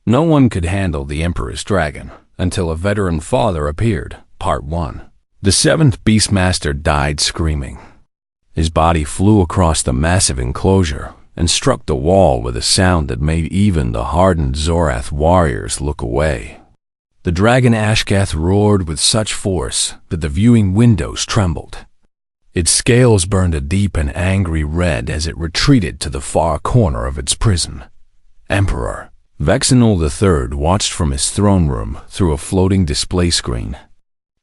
No one could handle the Emperor's dragon until a veteran father appeared. Part 1. The seventh Beastmaster died screaming. His body flew across the massive enclosure and struck the wall with a sound that made even the hardened Zorath warriors look away. The dragon Ashkath roared with such force that the viewing windows trembled. Its scales burned a deep and angry red as it retreated to the far corner of its prison. Emperor Vexenol III watched from his throne room through a floating display screen.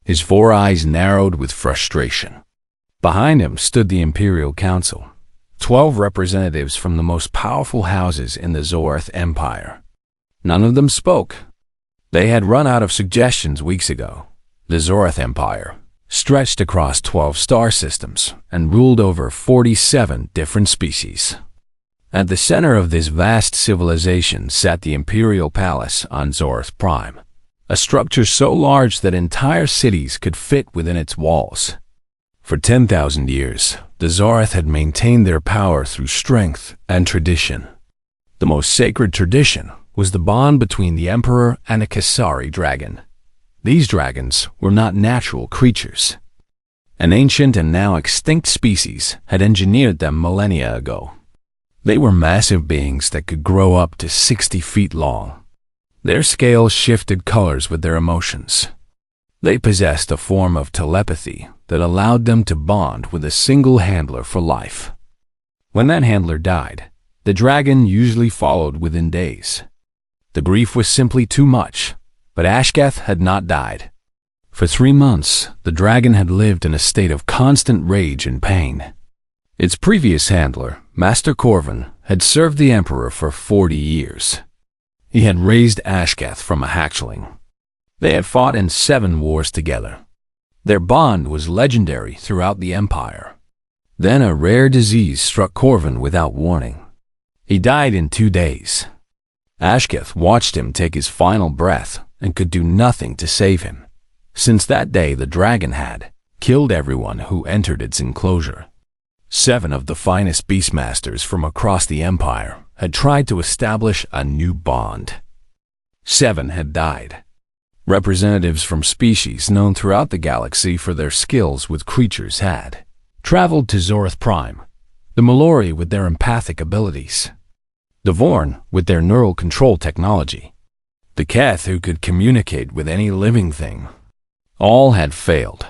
His 4 eyes narrowed with frustration. Behind him stood the Imperial Council, 12 representatives from the most powerful houses in the Zorath Empire. None of them spoke. They had run out of suggestions weeks ago. The Zorath Empire stretched across 12 star systems and ruled over 47 different species. At the center of this vast civilization sat the Imperial Palace on Zorath Prime, a structure so large that entire cities could fit within its walls. For 10,000 years, the Zorath had maintained their power through strength and tradition. The most sacred tradition was the bond between the Emperor and a Kasari dragon. These dragons were not natural creatures. An ancient and now extinct species had engineered them millennia ago. They were massive beings that could grow up to 60 feet long. Their scales shifted colors with their emotions. They possessed a form of telepathy that allowed them to bond with a single handler for life. When that handler died, the dragon usually followed within days. The grief was simply too much, but Ashkath had not died. For 3 months, the dragon had lived in a state of constant rage and pain. Its previous handler, Master Corvin, had served the Emperor for 40 years. He had raised Ashkath from a hatchling. They had fought in 7 wars together. Their bond was legendary throughout the Empire. Then a rare disease struck Corvin without warning. He died in 2 days. Ashkath watched him take his final breath and could do nothing to save him. Since that day, the dragon had killed everyone who entered its enclosure. 7 of the finest Beastmasters from across the Empire had tried to establish a new bond. 7 had died. Representatives from species known throughout the galaxy for their skills with creatures had traveled to Zorath Prime, the Malori with their empathic abilities, the Vorn with their neural control technology, the Keth who could communicate with any living thing. All had failed.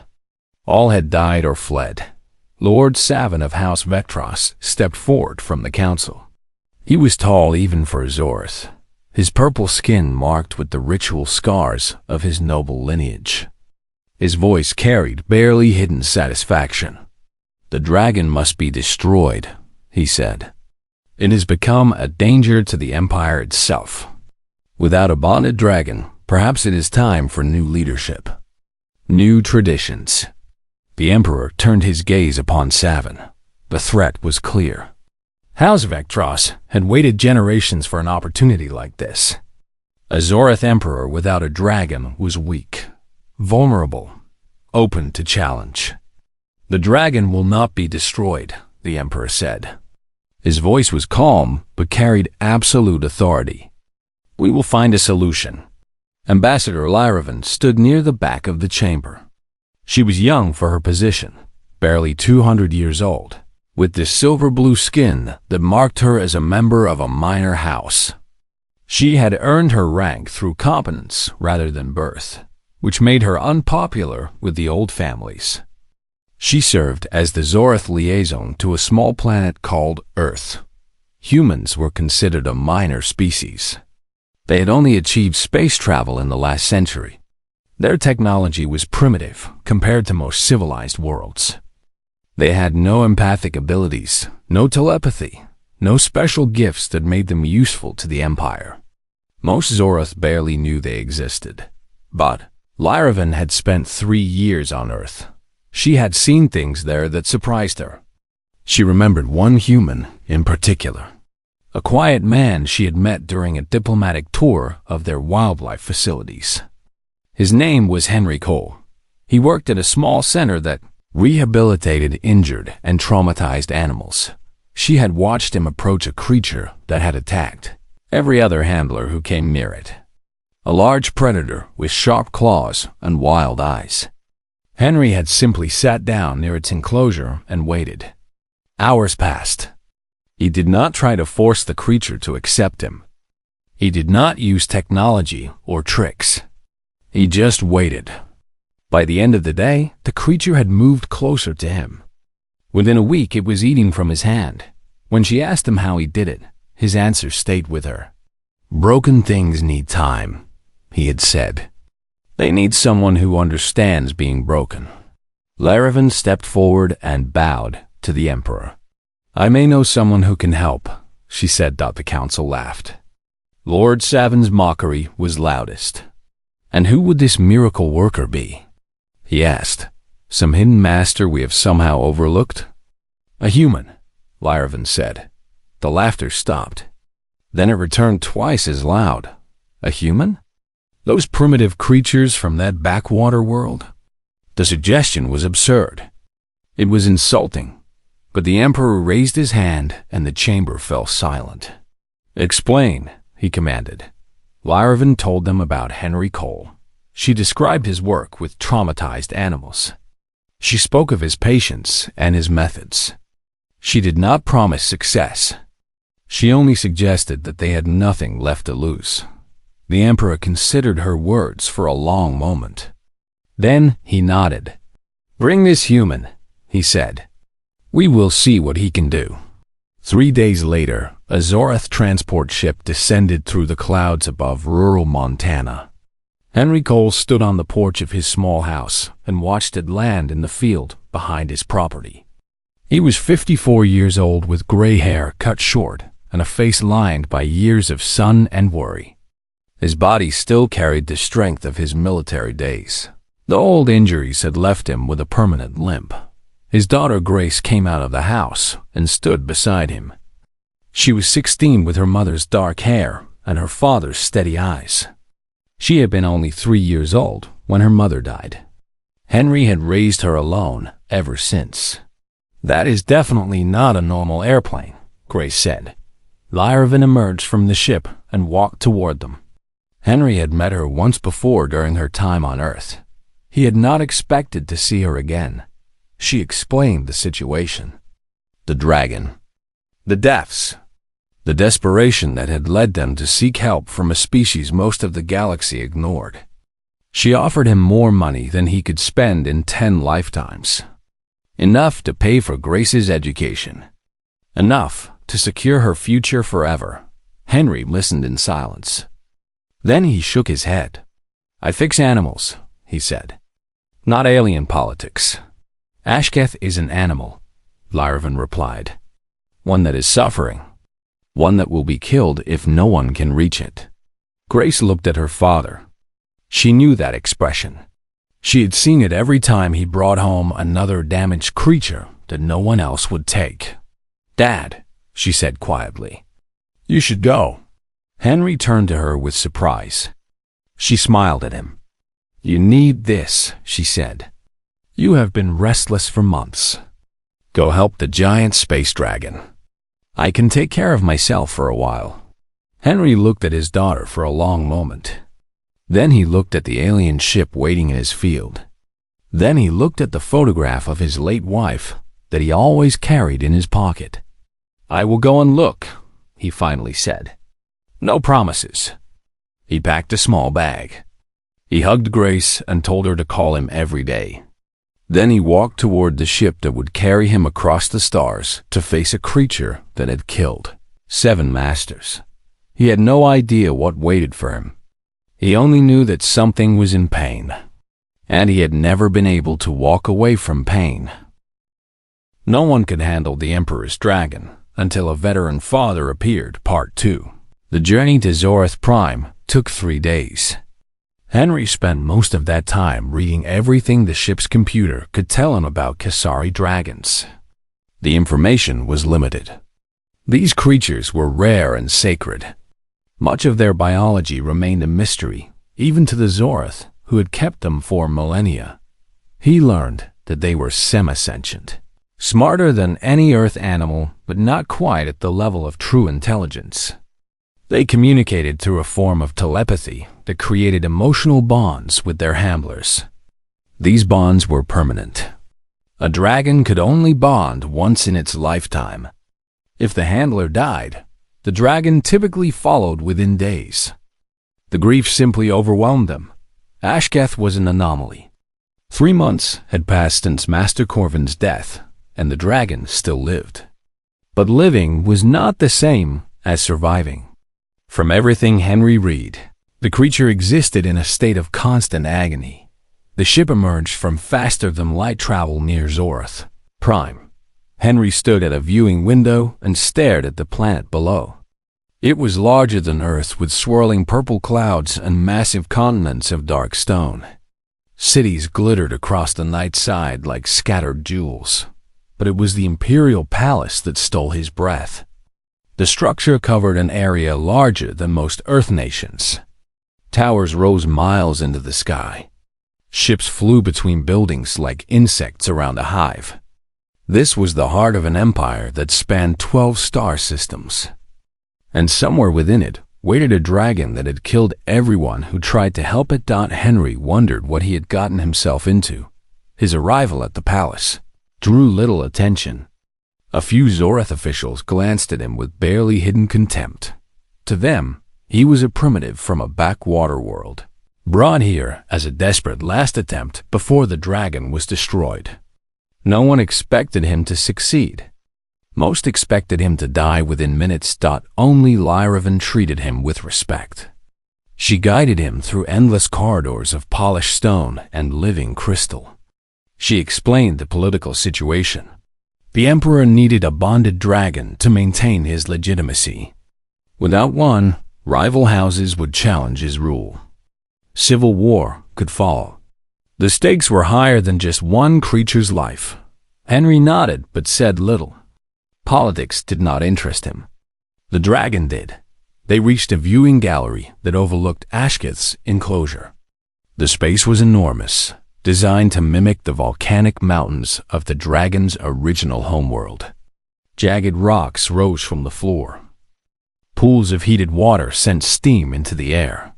All had died or fled. Lord Savin of House Vectros stepped forward from the council. He was tall even for Zorath, his purple skin marked with the ritual scars of his noble lineage. His voice carried barely hidden satisfaction. "The dragon must be destroyed," he said. "It has become a danger to the Empire itself. Without a bonded dragon, perhaps it is time for new leadership. New traditions." The Emperor turned his gaze upon Savin. The threat was clear. House Vectros had waited generations for an opportunity like this. A Zorath Emperor without a dragon was weak, vulnerable, open to challenge. "The dragon will not be destroyed," the Emperor said. His voice was calm but carried absolute authority. "We will find a solution." Ambassador Lyravan stood near the back of the chamber. She was young for her position, barely 200 years old, with the silver-blue skin that marked her as a member of a minor house. She had earned her rank through competence rather than birth, which made her unpopular with the old families. She served as the Zorath liaison to a small planet called Earth. Humans were considered a minor species. They had only achieved space travel in the last century. Their technology was primitive compared to most civilized worlds. They had no empathic abilities, no telepathy, no special gifts that made them useful to the Empire. Most Zorath barely knew they existed. But Lyravan had spent 3 years on Earth. She had seen things there that surprised her. She remembered one human in particular, a quiet man she had met during a diplomatic tour of their wildlife facilities. His name was Henry Cole. He worked at a small center that rehabilitated injured and traumatized animals. She had watched him approach a creature that had attacked, every other handler who came near it. A large predator with sharp claws and wild eyes. Henry had simply sat down near its enclosure and waited. Hours passed. He did not try to force the creature to accept him. He did not use technology or tricks. He just waited. By the end of the day, the creature had moved closer to him. Within a week, it was eating from his hand. When she asked him how he did it, his answer stayed with her. "Broken things need time," he had said. "They need someone who understands being broken." Laravan stepped forward and bowed to the Emperor. "I may know someone who can help," she said. The council laughed. Lord Savin's mockery was loudest. "And who would this miracle worker be?" he asked. "Some hidden master we have somehow overlooked?" "A human," Laravan said. The laughter stopped. Then it returned twice as loud. "A human? Those primitive creatures from that backwater world?" The suggestion was absurd. It was insulting. But the Emperor raised his hand and the chamber fell silent. "Explain," he commanded. Laravan told them about Henry Cole. She described his work with traumatized animals. She spoke of his patience and his methods. She did not promise success. She only suggested that they had nothing left to lose. The Emperor considered her words for a long moment. Then he nodded. "Bring this human," he said. "We will see what he can do." 3 days later, a Zorath transport ship descended through the clouds above rural Montana. Henry Cole stood on the porch of his small house and watched it land in the field behind his property. He was 54 years old with gray hair cut short and a face lined by years of sun and worry. His body still carried the strength of his military days. The old injuries had left him with a permanent limp. His daughter Grace came out of the house and stood beside him. She was 16 with her mother's dark hair and her father's steady eyes. She had been only 3 years old when her mother died. Henry had raised her alone ever since. "That is definitely not a normal airplane," Grace said. Laravan emerged from the ship and walked toward them. Henry had met her once before during her time on Earth. He had not expected to see her again. She explained the situation. The dragon. The deaths. The desperation that had led them to seek help from a species most of the galaxy ignored. She offered him more money than he could spend in 10 lifetimes. Enough to pay for Grace's education. Enough to secure her future forever. Henry listened in silence. Then he shook his head. "I fix animals," he said. "Not alien politics." "Ashketh is an animal," Laravan replied. "One that is suffering. One that will be killed if no one can reach it." Grace looked at her father. She knew that expression. She had seen it every time he brought home another damaged creature that no one else would take. "Dad," she said quietly, "you should go." Henry turned to her with surprise. She smiled at him. "You need this," she said. "You have been restless for months. Go help the giant space dragon. I can take care of myself for a while." Henry looked at his daughter for a long moment. Then he looked at the alien ship waiting in his field. Then he looked at the photograph of his late wife that he always carried in his pocket. "I will go and look," he finally said. "No promises." He packed a small bag. He hugged Grace and told her to call him every day. Then he walked toward the ship that would carry him across the stars to face a creature that had killed 7 masters. He had no idea what waited for him. He only knew that something was in pain, and he had never been able to walk away from pain. No one could handle the Emperor's dragon until a veteran father appeared, Part 2. The journey to Zorath Prime took 3 days. Henry spent most of that time reading everything the ship's computer could tell him about Kasari dragons. The information was limited. These creatures were rare and sacred. Much of their biology remained a mystery, even to the Zorath, who had kept them for millennia. He learned that they were semi-sentient, smarter than any Earth animal, but not quite at the level of true intelligence. They communicated through a form of telepathy that created emotional bonds with their handlers. These bonds were permanent. A dragon could only bond once in its lifetime. If the handler died, the dragon typically followed within days. The grief simply overwhelmed them. Ashketh was an anomaly. 3 months had passed since Master Corvin's death, and the dragon still lived. But living was not the same as surviving. From everything Henry read, the creature existed in a state of constant agony. The ship emerged from faster-than-light travel near Zorth Prime. Henry stood at a viewing window and stared at the planet below. It was larger than Earth, with swirling purple clouds and massive continents of dark stone. Cities glittered across the night side like scattered jewels, but it was the Imperial Palace that stole his breath. The structure covered an area larger than most Earth nations. Towers rose miles into the sky. Ships flew between buildings like insects around a hive. This was the heart of an empire that spanned 12 star systems. And somewhere within it waited a dragon that had killed everyone who tried to help it. Henry wondered what he had gotten himself into. His arrival at the palace drew little attention. A few Zoreth officials glanced at him with barely hidden contempt. To them, he was a primitive from a backwater world, brought here as a desperate last attempt before the dragon was destroyed. No one expected him to succeed. Most expected him to die within minutes. Only Lyravan treated him with respect. She guided him through endless corridors of polished stone and living crystal. She explained the political situation. The Emperor needed a bonded dragon to maintain his legitimacy. Without one, rival houses would challenge his rule. Civil war could follow. The stakes were higher than just one creature's life. Henry nodded but said little. Politics did not interest him. The dragon did. They reached a viewing gallery that overlooked Ashketh's enclosure. The space was enormous, designed to mimic the volcanic mountains of the dragon's original homeworld. Jagged rocks rose from the floor. Pools of heated water sent steam into the air.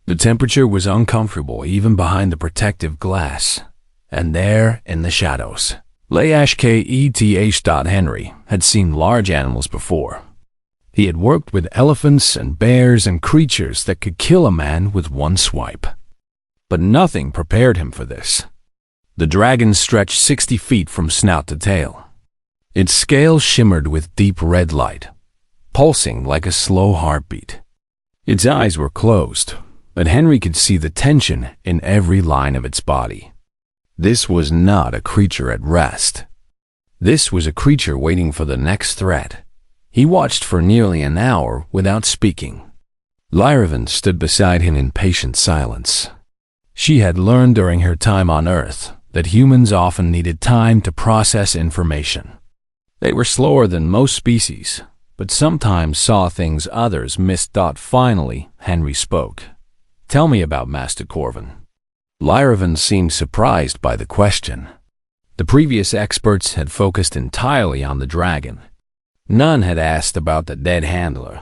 The temperature was uncomfortable even behind the protective glass. And there, in the shadows, lay Ashketh. Henry had seen large animals before. He had worked with elephants and bears and creatures that could kill a man with one swipe. But nothing prepared him for this. The dragon stretched 60 feet from snout to tail. Its scales shimmered with deep red light, pulsing like a slow heartbeat. Its eyes were closed, but Henry could see the tension in every line of its body. This was not a creature at rest. This was a creature waiting for the next threat. He watched for nearly an hour without speaking. Lyravan stood beside him in patient silence. She had learned during her time on Earth that humans often needed time to process information. They were slower than most species, but sometimes saw things others missed. Finally, Henry spoke. "Tell me about Master Corvin." Lyravan seemed surprised by the question. The previous experts had focused entirely on the dragon. None had asked about the dead handler.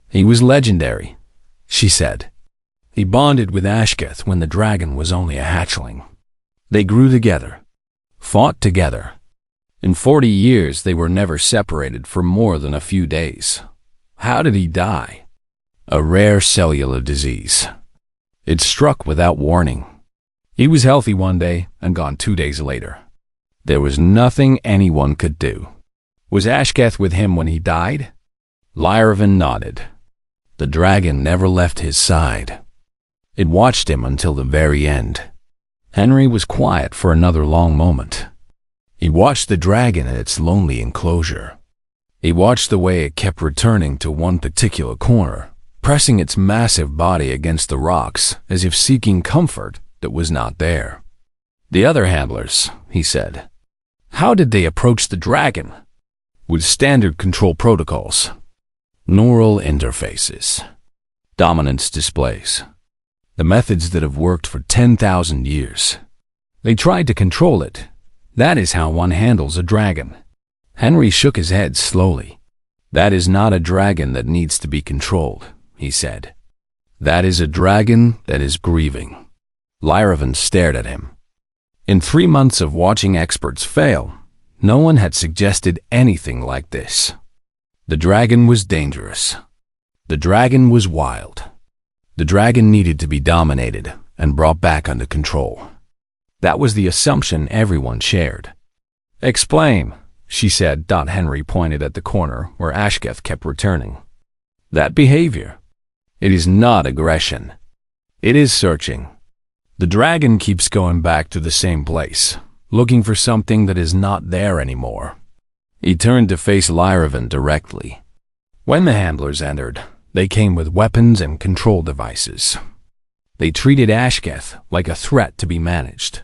"He was legendary," she said. "He bonded with Ashketh when the dragon was only a hatchling. They grew together, fought together. In 40 years they were never separated for more than a few days." "How did he die?" "A rare cellular disease. It struck without warning. He was healthy one day and gone 2 days later. There was nothing anyone could do." "Was Ashketh with him when he died?" Lyravan nodded. "The dragon never left his side. It watched him until the very end." Henry was quiet for another long moment. He watched the dragon in its lonely enclosure. He watched the way it kept returning to one particular corner, pressing its massive body against the rocks as if seeking comfort that was not there. "The other handlers," he said. "How did they approach the dragon?" "With standard control protocols. Neural interfaces. Dominance displays. The methods that have worked for 10,000 years. They tried to control it. That is how one handles a dragon." Henry shook his head slowly. "That is not a dragon that needs to be controlled," he said. "That is a dragon that is grieving." Lyravan stared at him. In 3 months of watching experts fail, no one had suggested anything like this. The dragon was dangerous. The dragon was wild. The dragon needed to be dominated and brought back under control. That was the assumption everyone shared. "Explain," she said. Henry pointed at the corner where Ashketh kept returning. "That behavior. It is not aggression. It is searching. The dragon keeps going back to the same place, looking for something that is not there anymore." He turned to face Lyravan directly. When the handlers entered, they came with weapons and control devices. They treated Ashketh like a threat to be managed.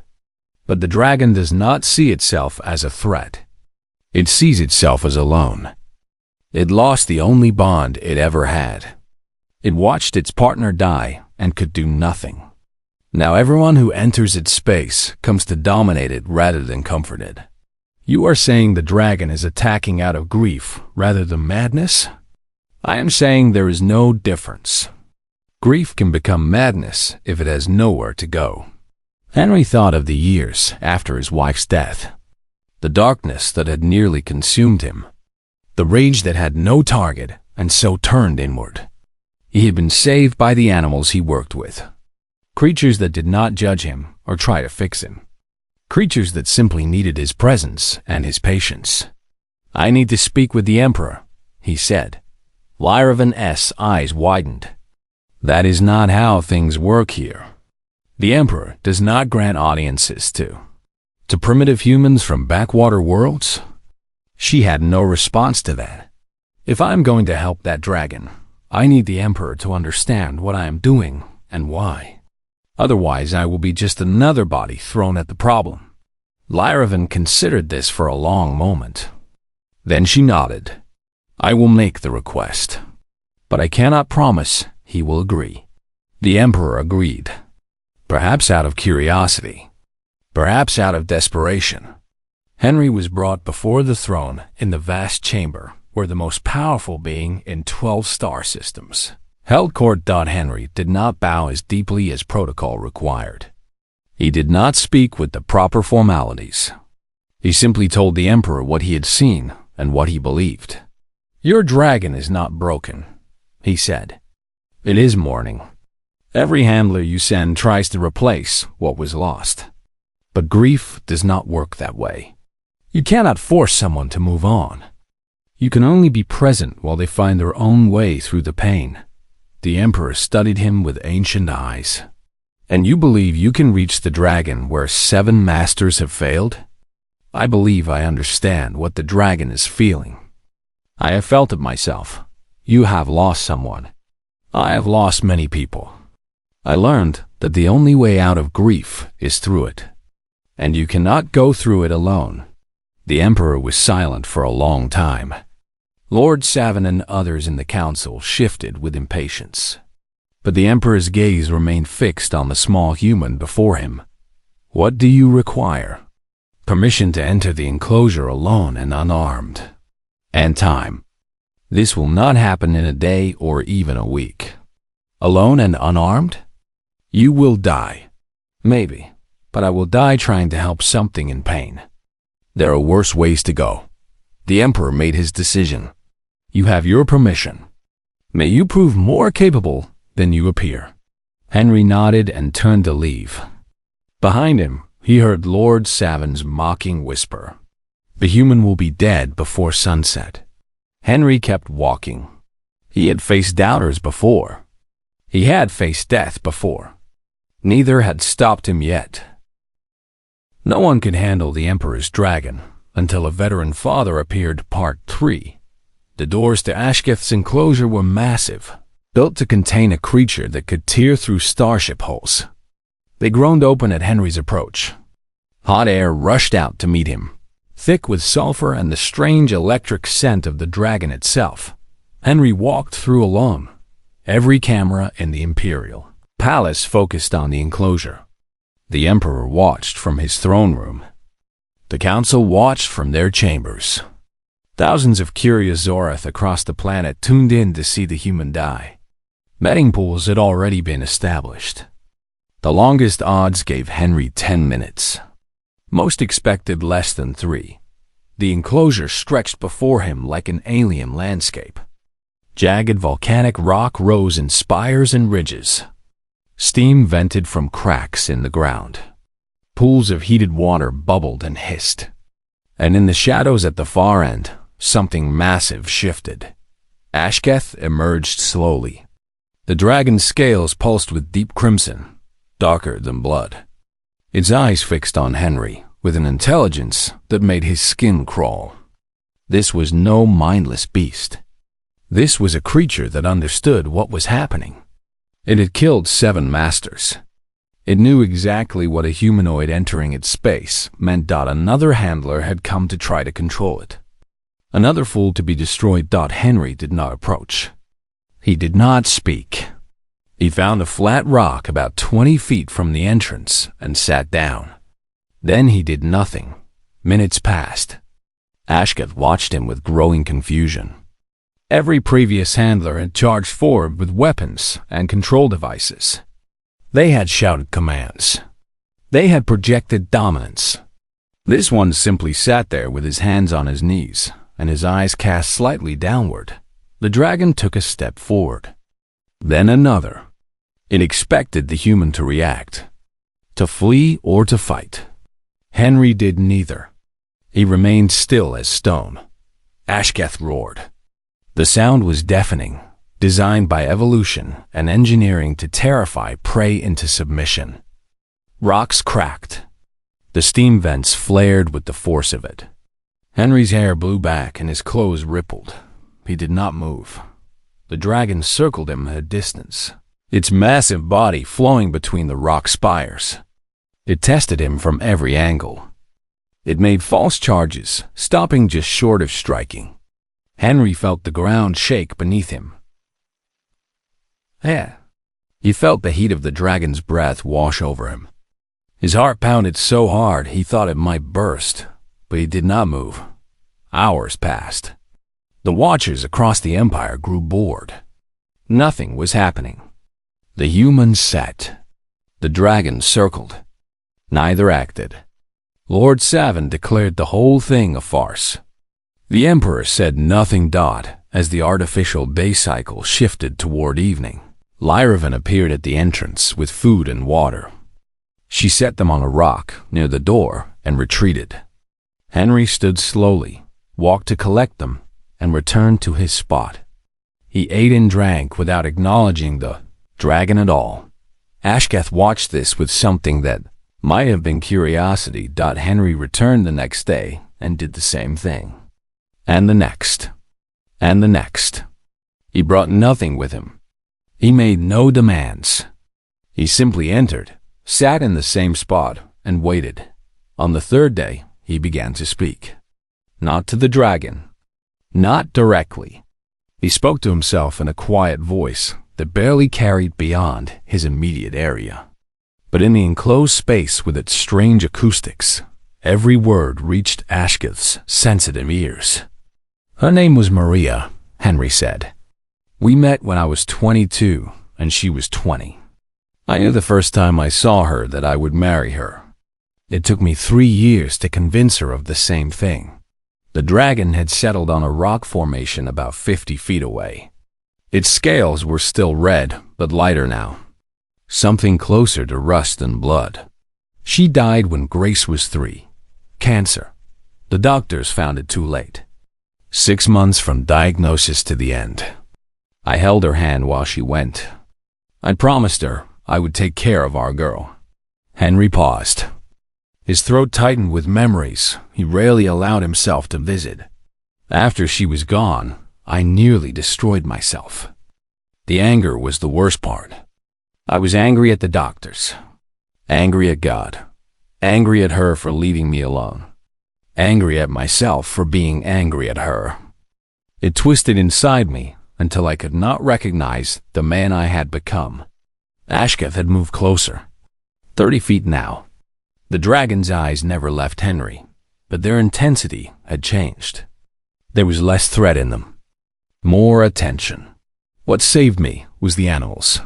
But the dragon does not see itself as a threat. It sees itself as alone. It lost the only bond it ever had. It watched its partner die and could do nothing. Now everyone who enters its space comes to dominate it rather than comfort it. You are saying the dragon is attacking out of grief rather than madness? I am saying there is no difference. Grief can become madness if it has nowhere to go. Henry thought of the years after his wife's death, the darkness that had nearly consumed him, the rage that had no target and so turned inward. He had been saved by the animals he worked with, creatures that did not judge him or try to fix him, creatures that simply needed his presence and his patience. "I need to speak with the Emperor," he said. Lyravan's eyes widened. "That is not how things work here. The Emperor does not grant audiences to primitive humans from backwater worlds." She had no response to that. "If I am going to help that dragon, I need the Emperor to understand what I am doing and why. Otherwise, I will be just another body thrown at the problem." Lyravan considered this for a long moment. Then she nodded. "I will make the request, but I cannot promise he will agree." The Emperor agreed. Perhaps out of curiosity, perhaps out of desperation. Henry was brought before the throne in the vast chamber where the most powerful being in 12 star systems held court. Henry did not bow as deeply as protocol required. He did not speak with the proper formalities. He simply told the Emperor what he had seen and what he believed. "Your dragon is not broken," he said. "It is mourning. Every handler you send tries to replace what was lost. But grief does not work that way. You cannot force someone to move on. You can only be present while they find their own way through the pain." The Emperor studied him with ancient eyes. "And you believe you can reach the dragon where 7 masters have failed? I believe I understand what the dragon is feeling. I have felt it myself. You have lost someone. I have lost many people. I learned that the only way out of grief is through it. And you cannot go through it alone." The Emperor was silent for a long time. Lord Savin and others in the council shifted with impatience. But the Emperor's gaze remained fixed on the small human before him. "What do you require?" "Permission to enter the enclosure alone and unarmed. And time. This will not happen in a day or even a week." "Alone and unarmed?" "You will die." "Maybe, but I will die trying to help something in pain. There are worse ways to go." The Emperor made his decision. "You have your permission. May you prove more capable than you appear." Henry nodded and turned to leave. Behind him, he heard Lord Savin's mocking whisper, "The human will be dead before sunset." Henry kept walking. He had faced doubters before. He had faced death before. Neither had stopped him yet. No one could handle the Emperor's dragon until a veteran father appeared. Part 3. The doors to Ashketh's enclosure were massive, built to contain a creature that could tear through starship hulls. They groaned open at Henry's approach. Hot air rushed out to meet him, thick with sulfur and the strange electric scent of the dragon itself. Henry walked through alone. Every camera in the Imperial Palace focused on the enclosure. The Emperor watched from his throne room. The council watched from their chambers. Thousands of curious Zorath across the planet tuned in to see the human die. Betting pools had already been established. The longest odds gave Henry 10 minutes. Most expected less than 3. The enclosure stretched before him like an alien landscape. Jagged volcanic rock rose in spires and ridges. Steam vented from cracks in the ground. Pools of heated water bubbled and hissed. And in the shadows at the far end, something massive shifted. Ashketh emerged slowly. The dragon's scales pulsed with deep crimson, darker than blood. Its eyes fixed on Henry, with an intelligence that made his skin crawl. This was no mindless beast. This was a creature that understood what was happening. It had killed 7 masters. It knew exactly what a humanoid entering its space meant. Another handler had come to try to control it. Another fool to be destroyed. Henry did not approach. He did not speak. He found a flat rock about 20 feet from the entrance and sat down. Then he did nothing. Minutes passed. Ashketh watched him with growing confusion. Every previous handler had charged forward with weapons and control devices. They had shouted commands. They had projected dominance. This one simply sat there with his hands on his knees and his eyes cast slightly downward. The dragon took a step forward. Then another. It expected the human to react, to flee or to fight. Henry did neither. He remained still as stone. Ashketh roared. The sound was deafening, designed by evolution and engineering to terrify prey into submission. Rocks cracked. The steam vents flared with the force of it. Henry's hair blew back and his clothes rippled. He did not move. The dragon circled him at a distance, its massive body flowing between the rock spires. It tested him from every angle. It made false charges, stopping just short of striking. Henry felt the ground shake beneath him. He felt the heat of the dragon's breath wash over him. His heart pounded so hard he thought it might burst, but he did not move. Hours passed. The watchers across the empire grew bored. Nothing was happening. The humans sat. The dragon circled. Neither acted. Lord Savin declared the whole thing a farce. The Emperor said nothing. As the artificial day cycle shifted toward evening, Lyravan appeared at the entrance with food and water. She set them on a rock near the door and retreated. Henry stood slowly, walked to collect them, and returned to his spot. He ate and drank without acknowledging the dragon at all. Ashketh watched this with something that might have been curiosity. Henry returned the next day and did the same thing. And the next. And the next. He brought nothing with him. He made no demands. He simply entered, sat in the same spot, and waited. On the 3rd day, he began to speak. Not to the dragon. Not directly. He spoke to himself in a quiet voice that barely carried beyond his immediate area. But in the enclosed space with its strange acoustics, every word reached Ashketh's sensitive ears. Her name was Maria, Henry said. We met when I was 22 and she was 20. I knew the first time I saw her that I would marry her. It took me 3 years to convince her of the same thing. The dragon had settled on a rock formation about 50 feet away. Its scales were still red, but lighter now. Something closer to rust than blood. She died when Grace was 3. Cancer. The doctors found it too late. 6 months from diagnosis to the end. I held her hand while she went. I promised her I would take care of our girl. Henry paused. His throat tightened with memories he rarely allowed himself to visit. After she was gone, I nearly destroyed myself. The anger was the worst part. I was angry at the doctors, angry at God, angry at her for leaving me alone, angry at myself for being angry at her. It twisted inside me until I could not recognize the man I had become. Ashketh had moved closer, 30 feet now. The dragon's eyes never left Henry, but their intensity had changed. There was less threat in them, more attention. What saved me was the animals.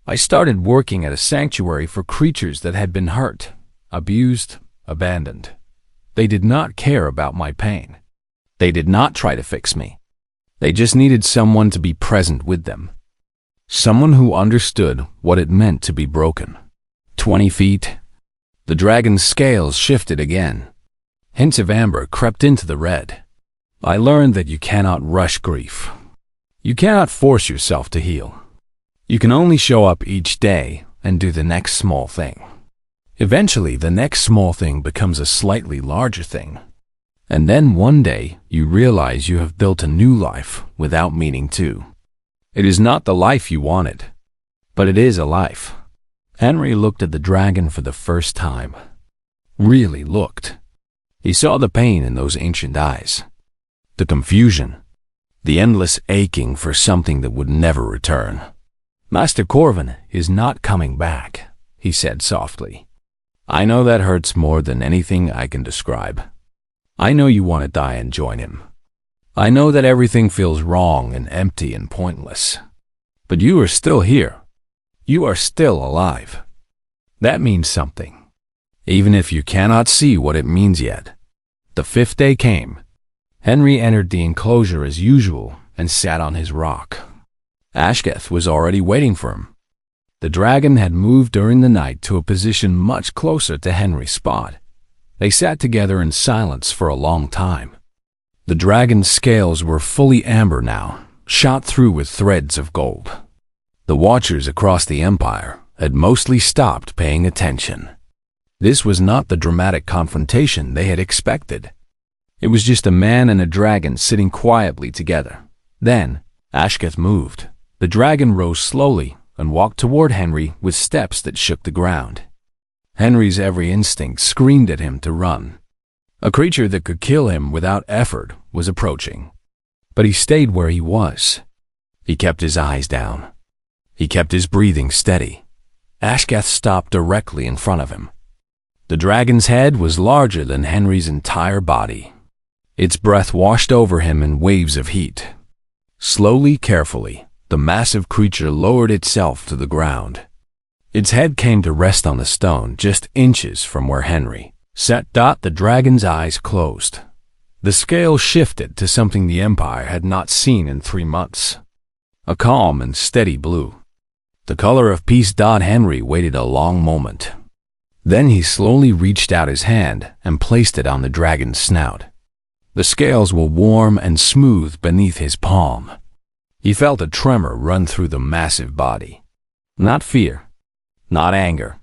I started working at a sanctuary for creatures that had been hurt, abused, abandoned. They did not care about my pain. They did not try to fix me. They just needed someone to be present with them. Someone who understood what it meant to be broken. 20 feet. The dragon's scales shifted again. Hints of amber crept into the red. I learned that you cannot rush grief. You cannot force yourself to heal. You can only show up each day and do the next small thing. Eventually, the next small thing becomes a slightly larger thing. And then one day, you realize you have built a new life without meaning to. It is not the life you wanted, but it is a life. Henry looked at the dragon for the first time. Really looked. He saw the pain in those ancient eyes. The confusion. The endless aching for something that would never return. Master Corvin is not coming back, he said softly. I know that hurts more than anything I can describe. I know you want to die and join him. I know that everything feels wrong and empty and pointless. But you are still here. You are still alive. That means something. Even if you cannot see what it means yet. The fifth day came. Henry entered the enclosure as usual and sat on his rock. Ashketh was already waiting for him. The dragon had moved during the night to a position much closer to Henry's spot. They sat together in silence for a long time. The dragon's scales were fully amber now, shot through with threads of gold. The watchers across the empire had mostly stopped paying attention. This was not the dramatic confrontation they had expected. It was just a man and a dragon sitting quietly together. Then, Ashketh moved. The dragon rose slowly and walked toward Henry with steps that shook the ground. Henry's every instinct screamed at him to run. A creature that could kill him without effort was approaching. But he stayed where he was. He kept his eyes down. He kept his breathing steady. Ashketh stopped directly in front of him. The dragon's head was larger than Henry's entire body. Its breath washed over him in waves of heat. Slowly, carefully, the massive creature lowered itself to the ground. Its head came to rest on the stone just inches from where Henry sat. The dragon's eyes closed. The scale shifted to something the Empire had not seen in 3 months. A calm and steady blue. The color of peace. Henry waited a long moment. Then he slowly reached out his hand and placed it on the dragon's snout. The scales were warm and smooth beneath his palm. He felt a tremor run through the massive body. Not fear. Not anger.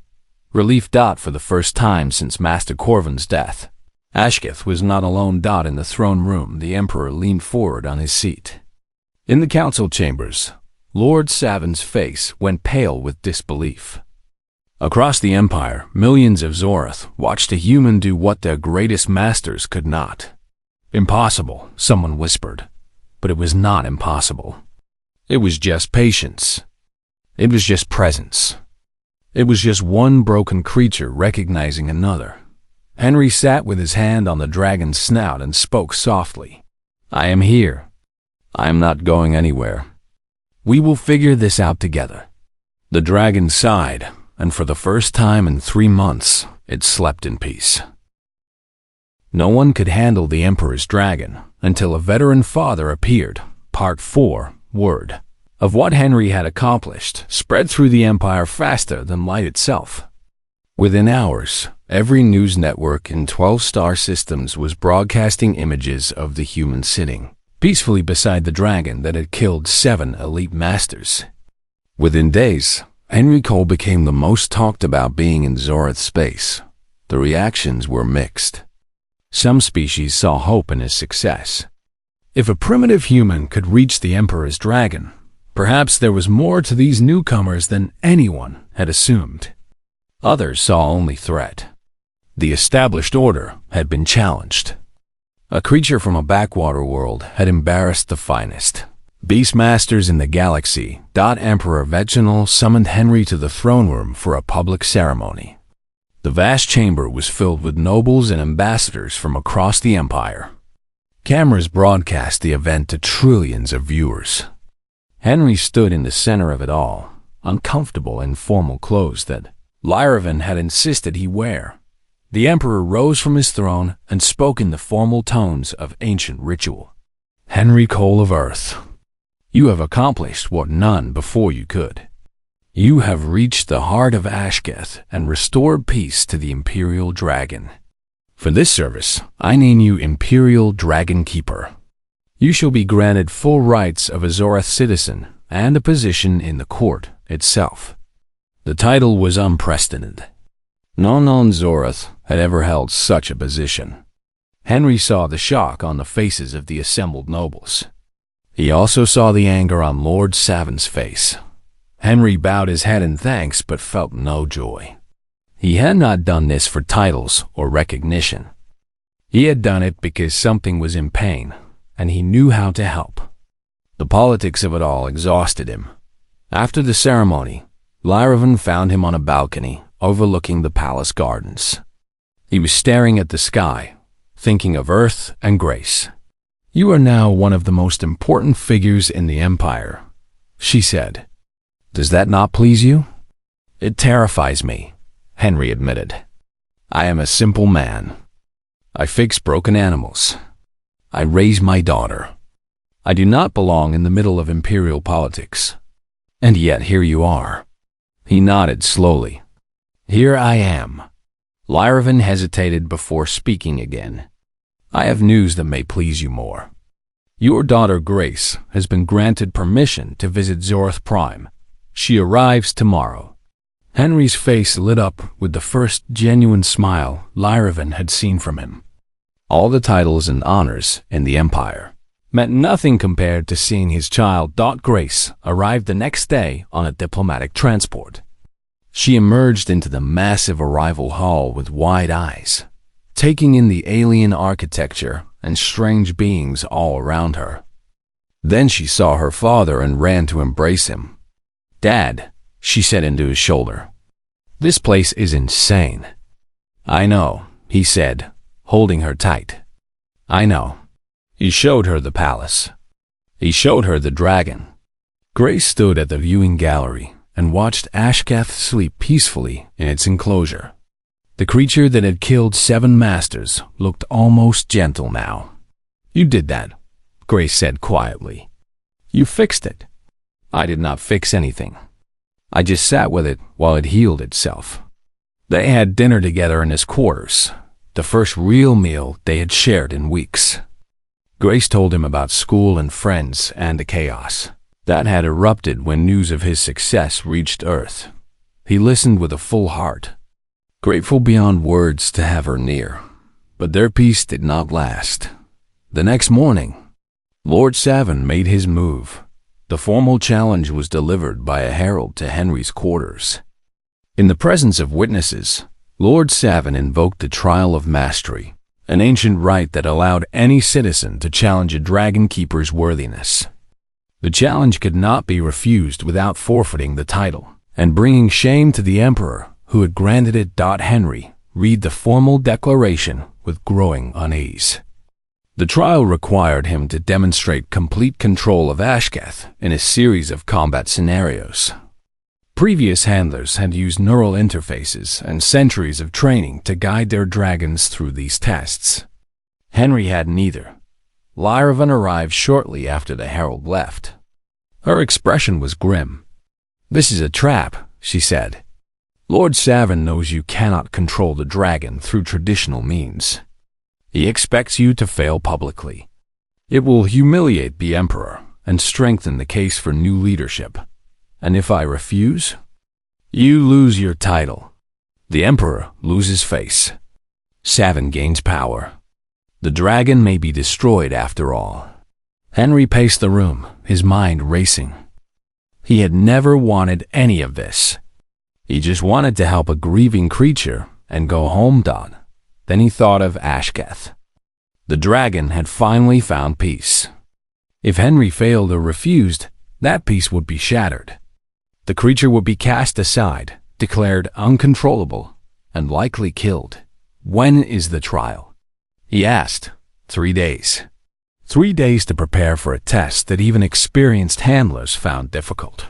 Relief. For the first time since Master Corvin's death. Ashketh was not alone. In the throne room, the Emperor leaned forward on his seat. In the council chambers, Lord Savin's face went pale with disbelief. Across the Empire, millions of Zorath watched a human do what their greatest masters could not. Impossible, someone whispered. But it was not impossible. It was just patience. It was just presence. It was just one broken creature recognizing another. Henry sat with his hand on the dragon's snout and spoke softly. I am here. I am not going anywhere. We will figure this out together. The dragon sighed, and for the first time in 3 months, it slept in peace. No one could handle the Emperor's dragon until a veteran father appeared. Part 4, Word of what Henry had accomplished spread through the Empire faster than light itself. Within hours, every news network in 12 star systems was broadcasting images of the human sitting peacefully beside the dragon that had killed 7 elite masters. Within days, Henry Cole became the most talked about being in Zorath space. The reactions were mixed. Some species saw hope in his success. If a primitive human could reach the Emperor's dragon, perhaps there was more to these newcomers than anyone had assumed. Others saw only threat. The established order had been challenged. A creature from a backwater world had embarrassed the finest. Beastmasters in the galaxy. Emperor Veginal summoned Henry to the throne room for a public ceremony. The vast chamber was filled with nobles and ambassadors from across the Empire. Cameras broadcast the event to trillions of viewers. Henry stood in the center of it all, uncomfortable in formal clothes that Lyravan had insisted he wear. The Emperor rose from his throne and spoke in the formal tones of ancient ritual. "Henry Cole of Earth, you have accomplished what none before you could. You have reached the heart of Ashketh and restored peace to the Imperial Dragon. For this service, I name you Imperial Dragon Keeper. You shall be granted full rights of a Zorath citizen and a position in the court itself." The title was unprecedented. No non-Zorath had ever held such a position. Henry saw the shock on the faces of the assembled nobles. He also saw the anger on Lord Savin's face. Henry bowed his head in thanks but felt no joy. He had not done this for titles or recognition. He had done it because something was in pain, and he knew how to help. The politics of it all exhausted him. After the ceremony, Lyravan found him on a balcony overlooking the palace gardens. He was staring at the sky, thinking of Earth and Grace. "You are now one of the most important figures in the Empire," she said. "Does that not please you?" "It terrifies me," Henry admitted. "I am a simple man. I fix broken animals. I raise my daughter. I do not belong in the middle of imperial politics. And yet here you are." He nodded slowly. "Here I am." Lyravan hesitated before speaking again. "I have news that may please you more. Your daughter Grace has been granted permission to visit Zorath Prime. She arrives tomorrow." Henry's face lit up with the first genuine smile Lyravan had seen from him. All the titles and honors in the Empire meant nothing compared to seeing his child, Grace, arrive the next day on a diplomatic transport. She emerged into the massive arrival hall with wide eyes, taking in the alien architecture and strange beings all around her. Then she saw her father and ran to embrace him. "Dad," she said into his shoulder. "This place is insane." "I know," he said, holding her tight. "I know." He showed her the palace. He showed her the dragon. Grace stood at the viewing gallery and watched Ashketh sleep peacefully in its enclosure. The creature that had killed 7 masters looked almost gentle now. "You did that," Grace said quietly. "You fixed it." "I did not fix anything. I just sat with it while it healed itself." They had dinner together in his quarters, the first real meal they had shared in weeks. Grace told him about school and friends and the chaos that had erupted when news of his success reached Earth. He listened with a full heart, grateful beyond words to have her near. But their peace did not last. The next morning, Lord Savin made his move. The formal challenge was delivered by a herald to Henry's quarters. In the presence of witnesses, Lord Savin invoked the Trial of Mastery, an ancient rite that allowed any citizen to challenge a dragon keeper's worthiness. The challenge could not be refused without forfeiting the title and bringing shame to the Emperor who had granted it. Henry read the formal declaration with growing unease. The trial required him to demonstrate complete control of Ashketh in a series of combat scenarios. Previous handlers had used neural interfaces and centuries of training to guide their dragons through these tests. Henry had neither. Lyravan arrived shortly after the herald left. Her expression was grim. "This is a trap," she said. "Lord Savin knows you cannot control the dragon through traditional means. He expects you to fail publicly. It will humiliate the Emperor and strengthen the case for new leadership. And if I refuse, you lose your title. The Emperor loses face. Savin gains power. The dragon may be destroyed after all." Henry paced the room, his mind racing. He had never wanted any of this. He just wanted to help a grieving creature and go home. Then he thought of Ashketh. The dragon had finally found peace. If Henry failed or refused, that peace would be shattered. The creature would be cast aside, declared uncontrollable, and likely killed. "When is the trial?" he asked. 3 days. 3 days to prepare for a test that even experienced handlers found difficult.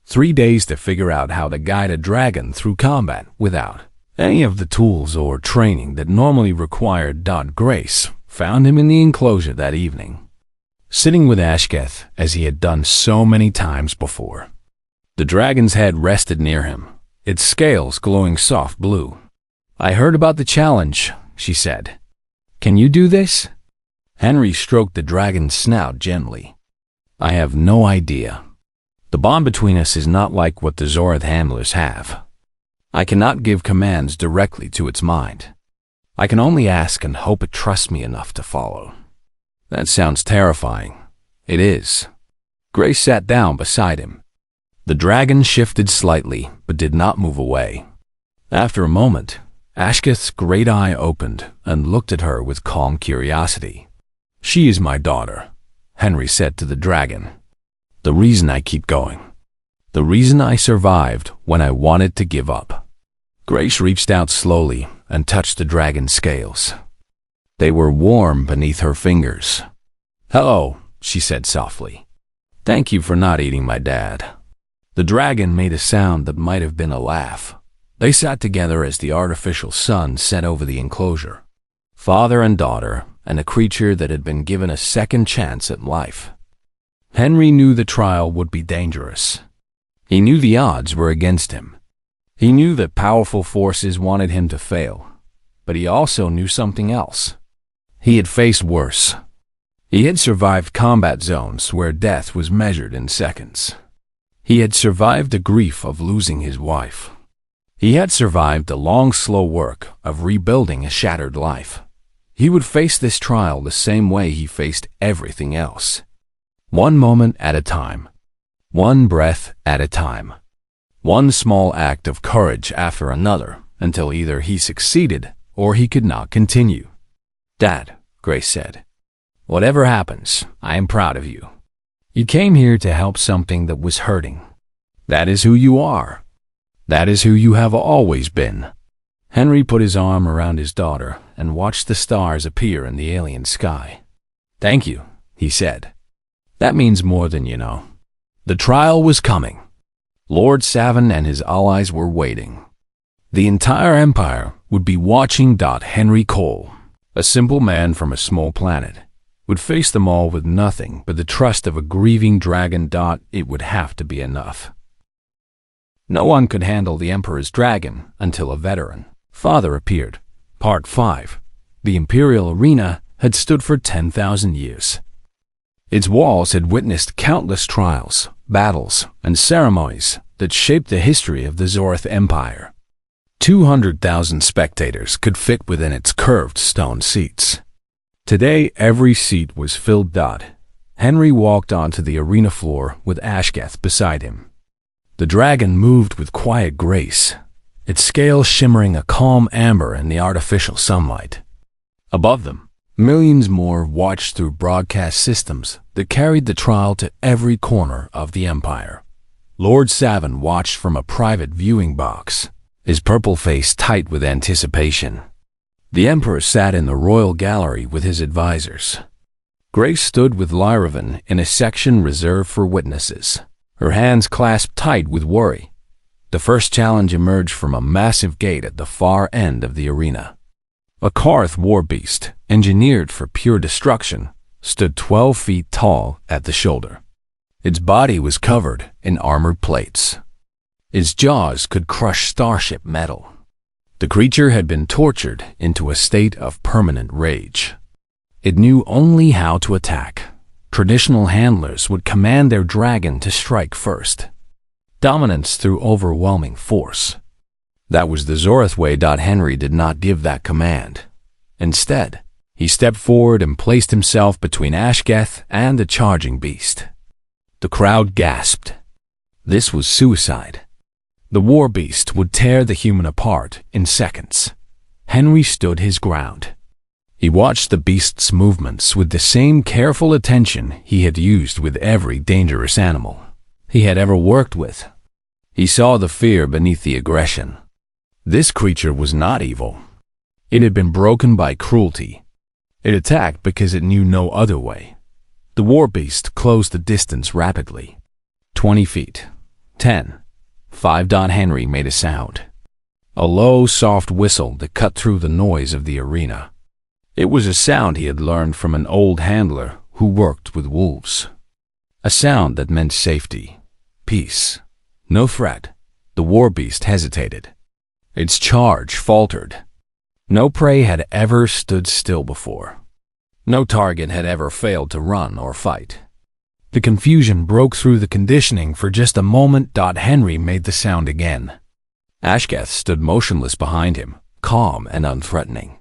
3 days to figure out how to guide a dragon through combat without any of the tools or training that normally required. Grace found him in the enclosure that evening, sitting with Ashketh as he had done so many times before. The dragon's head rested near him, its scales glowing soft blue. "I heard about the challenge," she said. "Can you do this?" Henry stroked the dragon's snout gently. "I have no idea. The bond between us is not like what the Zorath handlers have. I cannot give commands directly to its mind. I can only ask and hope it trusts me enough to follow." "That sounds terrifying." "It is." Grace sat down beside him. The dragon shifted slightly, but did not move away. After a moment, Ashketh's great eye opened and looked at her with calm curiosity. "She is my daughter," Henry said to the dragon. "The reason I keep going. The reason I survived when I wanted to give up." Grace reached out slowly and touched the dragon's scales. They were warm beneath her fingers. "Hello," she said softly. "Thank you for not eating my dad." The dragon made a sound that might have been a laugh. They sat together as the artificial sun set over the enclosure. Father and daughter, and a creature that had been given a second chance at life. Henry knew the trial would be dangerous. He knew the odds were against him. He knew that powerful forces wanted him to fail, but he also knew something else. He had faced worse. He had survived combat zones where death was measured in seconds. He had survived the grief of losing his wife. He had survived the long, slow work of rebuilding a shattered life. He would face this trial the same way he faced everything else. One moment at a time. One breath at a time. One small act of courage after another, until either he succeeded or he could not continue. "Dad," Grace said, "whatever happens, I am proud of you. You came here to help something that was hurting. That is who you are. That is who you have always been." Henry put his arm around his daughter and watched the stars appear in the alien sky. "Thank you," he said. "That means more than you know." The trial was coming. Lord Savin and his allies were waiting. The entire empire would be watching. Henry Cole, a simple man from a small planet, would face them all with nothing but the trust of a grieving dragon. It would have to be enough. No one could handle the Emperor's dragon until a veteran. Father appeared. Part 5. The Imperial Arena had stood for 10,000 years. Its walls had witnessed countless trials, battles, and ceremonies that shaped the history of the Zorath Empire. 200,000 spectators could fit within its curved stone seats. Today, every seat was filled. Henry walked onto the arena floor with Ashketh beside him. The dragon moved with quiet grace, its scales shimmering a calm amber in the artificial sunlight. Above them, millions more watched through broadcast systems that carried the trial to every corner of the empire. Lord Savin watched from a private viewing box, his purple face tight with anticipation. The Emperor sat in the royal gallery with his advisors. Grace stood with Lyravan in a section reserved for witnesses, her hands clasped tight with worry. The first challenge emerged from a massive gate at the far end of the arena. A Karth war beast, engineered for pure destruction, stood 12 feet tall at the shoulder. Its body was covered in armored plates. Its jaws could crush starship metal. The creature had been tortured into a state of permanent rage. It knew only how to attack. Traditional handlers would command their dragon to strike first. Dominance through overwhelming force. That was the Zorath way. Henry did not give that command. Instead, he stepped forward and placed himself between Ashketh and the charging beast. The crowd gasped. This was suicide. The war beast would tear the human apart in seconds. Henry stood his ground. He watched the beast's movements with the same careful attention he had used with every dangerous animal he had ever worked with. He saw the fear beneath the aggression. This creature was not evil. It had been broken by cruelty. It attacked because it knew no other way. The war beast closed the distance rapidly. 20 feet. 10. 5. Henry made a sound. A low, soft whistle that cut through the noise of the arena. It was a sound he had learned from an old handler who worked with wolves. A sound that meant safety, peace, no threat. The war beast hesitated. Its charge faltered. No prey had ever stood still before. No target had ever failed to run or fight. The confusion broke through the conditioning for just a moment. Henry made the sound again. Ashketh stood motionless behind him, calm and unthreatening.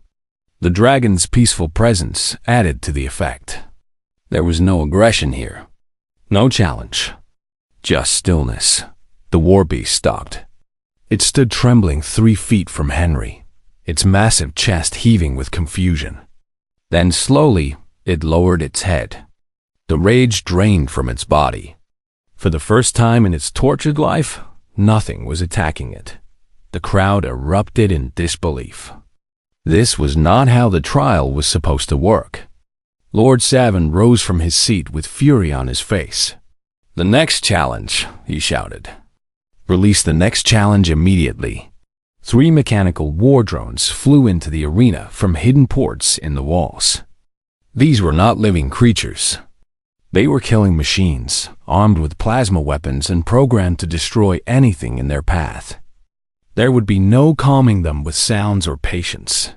The dragon's peaceful presence added to the effect. There was no aggression here. No challenge. Just stillness. The war beast stopped. It stood trembling 3 feet from Henry, its massive chest heaving with confusion. Then slowly, it lowered its head. The rage drained from its body. For the first time in its tortured life, nothing was attacking it. The crowd erupted in disbelief. This was not how the trial was supposed to work. Lord Savin rose from his seat with fury on his face. "The next challenge," he shouted. "Release the next challenge immediately." 3 mechanical war drones flew into the arena from hidden ports in the walls. These were not living creatures. They were killing machines, armed with plasma weapons and programmed to destroy anything in their path. There would be no calming them with sounds or patience.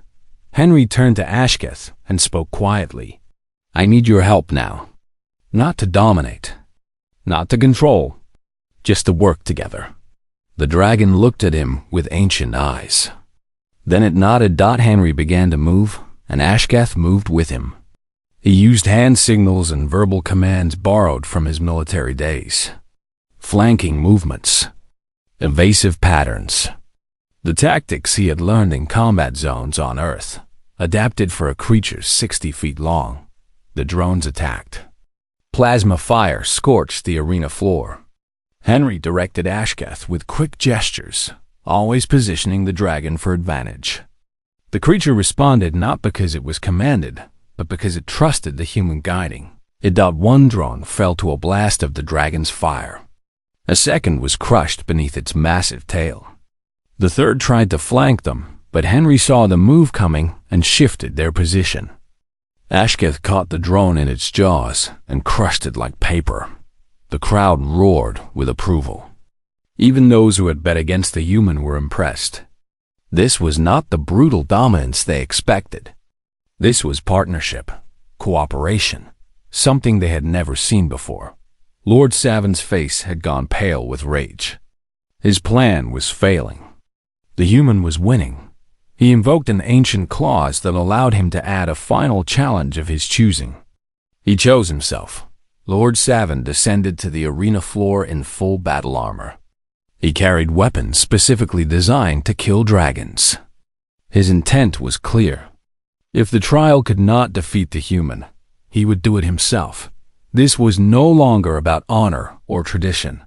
Henry turned to Ashketh and spoke quietly. "I need your help now. Not to dominate, not to control, just to work together." The dragon looked at him with ancient eyes. Then it nodded. Henry began to move, and Ashketh moved with him. He used hand signals and verbal commands borrowed from his military days. Flanking movements. Evasive patterns. The tactics he had learned in combat zones on Earth, adapted for a creature 60 feet long. The drones attacked. Plasma fire scorched the arena floor. Henry directed Ashketh with quick gestures, always positioning the dragon for advantage. The creature responded not because it was commanded, but because it trusted the human guiding. One drone fell to a blast of the dragon's fire. A second was crushed beneath its massive tail. The third tried to flank them, but Henry saw the move coming and shifted their position. Ashketh caught the drone in its jaws and crushed it like paper. The crowd roared with approval. Even those who had bet against the human were impressed. This was not the brutal dominance they expected. This was partnership, cooperation, something they had never seen before. Lord Savin's face had gone pale with rage. His plan was failing. The human was winning. He invoked an ancient clause that allowed him to add a final challenge of his choosing. He chose himself. Lord Savin descended to the arena floor in full battle armor. He carried weapons specifically designed to kill dragons. His intent was clear. If the trial could not defeat the human, he would do it himself. This was no longer about honor or tradition.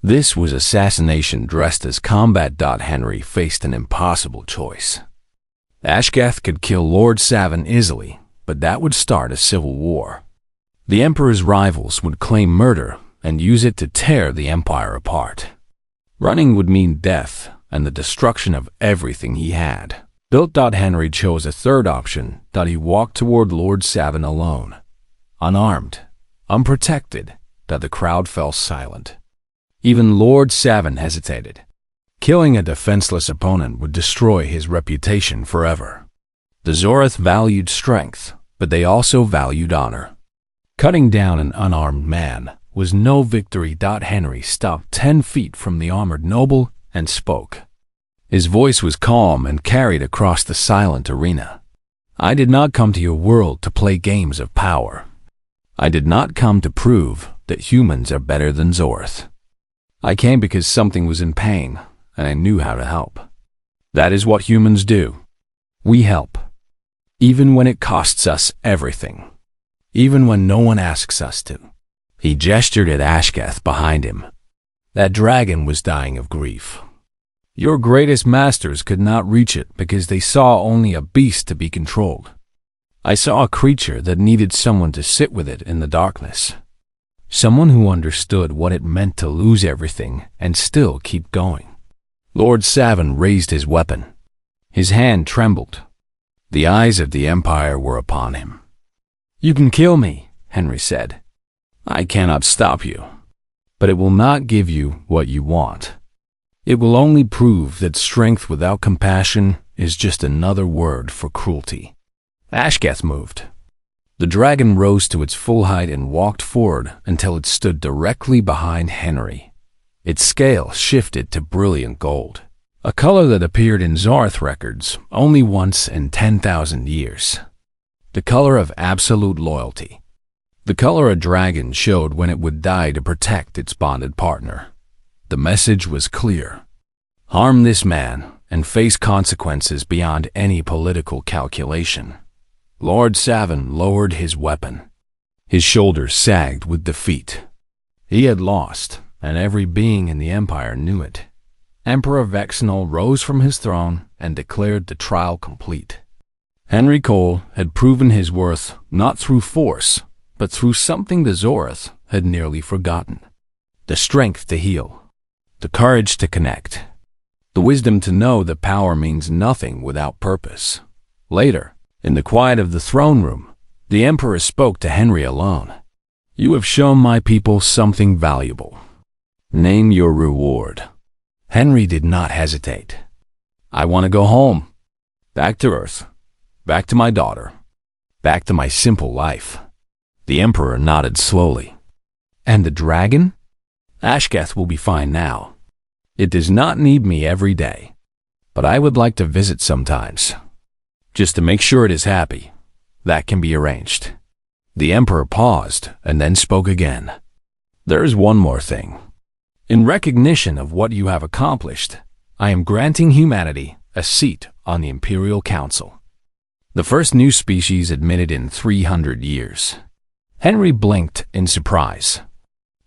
This was assassination dressed as combat. Henry faced an impossible choice. Ashketh could kill Lord Savin easily, but that would start a civil war. The Emperor's rivals would claim murder and use it to tear the Empire apart. Running would mean death and the destruction of everything he had. Henry chose a third option. He walked toward Lord Savin alone. Unarmed, unprotected. The crowd fell silent. Even Lord Savin hesitated. Killing a defenseless opponent would destroy his reputation forever. The Zorith valued strength, but they also valued honor. Cutting down an unarmed man was no victory. Henry stopped 10 feet from the armored noble and spoke. His voice was calm and carried across the silent arena. "I did not come to your world to play games of power. I did not come to prove that humans are better than Zorith. I came because something was in pain, and I knew how to help. That is what humans do. We help, even when it costs us everything. Even when no one asks us to." He gestured at Ashketh behind him. That dragon was dying of grief. Your greatest masters could not reach it because they saw only a beast to be controlled. I saw a creature that needed someone to sit with it in the darkness. Someone who understood what it meant to lose everything and still keep going. Lord Savin raised his weapon. His hand trembled. The eyes of the Empire were upon him. "You can kill me," Henry said. "I cannot stop you, but it will not give you what you want. It will only prove that strength without compassion is just another word for cruelty." Ashketh moved. The dragon rose to its full height and walked forward until it stood directly behind Henry. Its scale shifted to brilliant gold, a color that appeared in Zarth records only once in 10,000 years. The color of absolute loyalty. The color a dragon showed when it would die to protect its bonded partner. The message was clear. Harm this man and face consequences beyond any political calculation. Lord Savin lowered his weapon. His shoulders sagged with defeat. He had lost, and every being in the Empire knew it. Emperor Vexenol rose from his throne and declared the trial complete. Henry Cole had proven his worth not through force, but through something the Zorth had nearly forgotten. The strength to heal. The courage to connect. The wisdom to know that power means nothing without purpose. Later, in the quiet of the throne room, the Emperor spoke to Henry alone. "You have shown my people something valuable. Name your reward." Henry did not hesitate. "I want to go home. Back to Earth. Back to my daughter. Back to my simple life." The Emperor nodded slowly. "And the dragon?" "Ashketh will be fine now. It does not need me every day, but I would like to visit sometimes. Just to make sure it is happy. That can be arranged." The Emperor paused and then spoke again. "There is one more thing. In recognition of what you have accomplished, I am granting humanity a seat on the Imperial Council. The first new species admitted in 300 years. Henry blinked in surprise.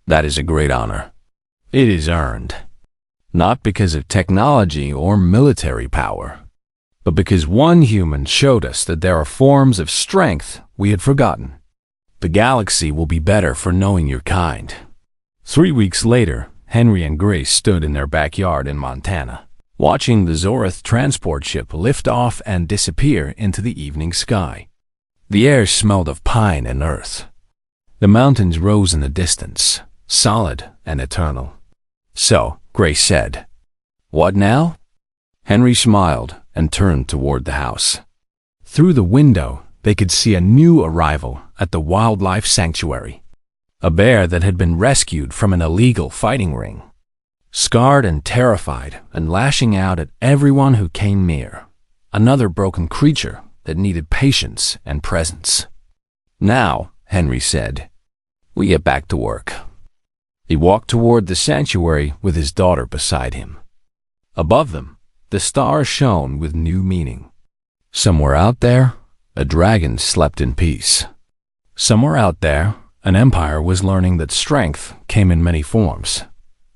"That is a great honor. It is earned. Not because of technology or military power, but because one human showed us that there are forms of strength we had forgotten. The galaxy will be better for knowing your kind." 3 weeks later, Henry and Grace stood in their backyard in Montana, watching the Zorith transport ship lift off and disappear into the evening sky. The air smelled of pine and earth. The mountains rose in the distance, solid and eternal. "So," Grace said, "what now?" Henry smiled and turned toward the house. Through the window, they could see a new arrival at the wildlife sanctuary. A bear that had been rescued from an illegal fighting ring. Scarred and terrified and lashing out at everyone who came near. Another broken creature that needed patience and presence. "Now," Henry said, "we get back to work." He walked toward the sanctuary with his daughter beside him. Above them, the stars shone with new meaning. Somewhere out there, a dragon slept in peace. Somewhere out there, an empire was learning that strength came in many forms.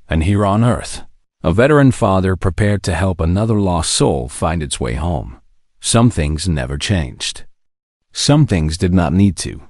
And here on Earth, a veteran father prepared to help another lost soul find its way home. Some things never changed. Some things did not need to.